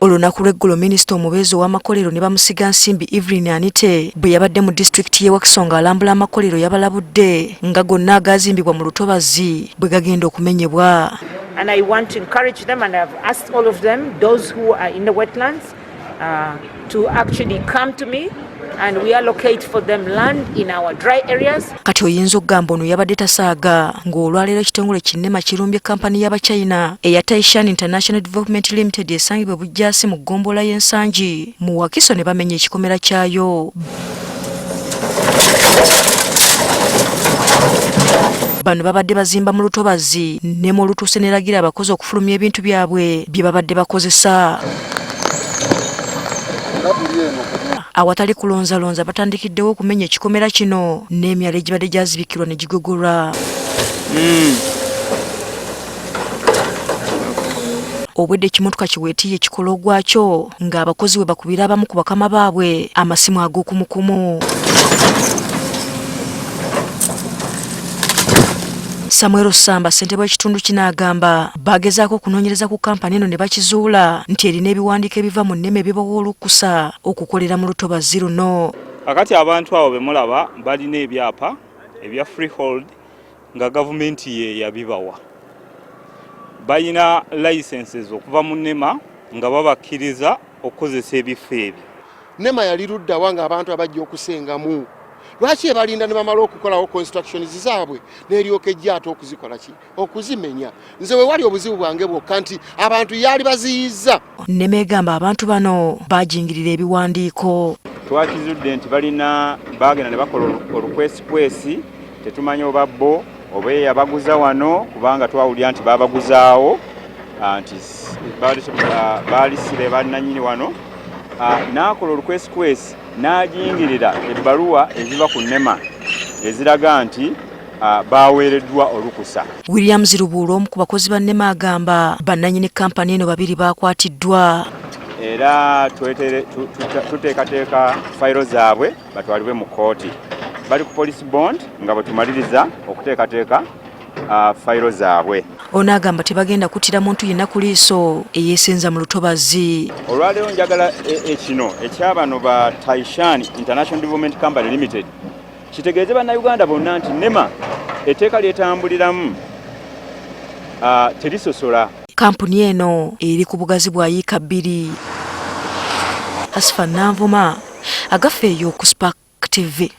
Olunaku lw'eggulo minisita omubeezi ow'amakolero ne bamusiga nsimbi Evelyn Anite bwe yabadde mu disitulikiti y'e Wakiso ng'alambula amakolero yabalabudde nga gonna agaazimbibwa mu lutobazi bwe gagenda okumenyebwa. And I want to encourage them, and I've asked all of them, those who are in the wetlands, to actually come to me and we allocate for them land in our dry areas. Kati oyinza okugamba ono yabadde tasaaga ng'olwaleero ekitongole Kinema kirumbye kampani y'Abachina eya Taishan International Development Limited esangibwa Bujjaasi mu ggombolola y'ensangi mu Wakiso ne bamenya ekikomera kyayo. Bano babadde bazimba mu lutobazi ne mu lutuuse n'eragira abakozi okufulumya ebintu byabwe bye babadde bakozesa. Awatali kulonzalonza batandikiddewo okumenya ekikomera kino n'emyala egibadde gyazibikirwa ne gigogolwa. Obwedde ekimotoka kiweetiye ekikolo gwakyo ng'abakozi we bakubira abamu ku bakama baabwe amasimu ag'okumukumu. Samuel Samba ssentebe w'ekitundu kino agamba bagezaako okunoonyereza ku kampani eno ne bakizuula nti erina ebiwandiiko ebiva mu nnimi ebibawa olukusa okukolera mu lutobazi luno. Kakati abantu abo be mulaba balina ebyapa ebya freehold nga gavumenti ye yabibawa. Balina licenses okuva mu NEMA nga babakkiriza okukozesa ebifo ebyo. NEMA yali luddawa nga abantu abajja okusengamu. Lwaki ebalinda ne bamala okukolawo constructions zaabwe n'eryoka ejja ate okuzikola ki okuzimenya? Nze we wali obuzibu bwange bwokka nti abantu yali baziyizza. NEMA egamba abantu bano baajingirira ebiwandiiko. Twakizudde nti balina baagenda ne bakola olukwesikwesi tetumanyi oba bo oba yabaguza wano kubanga twawulira nti babaguzaawo nti baalisire bannannyini wano. N'akola olukwesikwesi n'ajingirira ebbaluwa eziva ku NEMA eziraga nti baweereddwa olukusa. Williams Rubuulo omu ku bakozi ba NEMA agamba bannannyini kampani eno babiri baakwatiddwa. Era tuteekateeka fayiro zaabwe batwalibwe mu kkooti. Bali ku police bond nga bwe tumaliriza okuteekateeka fayiro zaabwe. Ono agamba tebagenda kuttira muntu yenna ku liiso eyeesenza mu lutobazi. Olwaleero njagala ekino ekyabano ba Taishan International Development Company Limited kitegeeze bannayuganda bonna nti NEMA etteeka lyetambuliramu terisosola. Kampuni eno eri ku bugazi bwa yiika 2. Asfa Nanvuma agafeeyo ku Spark TV.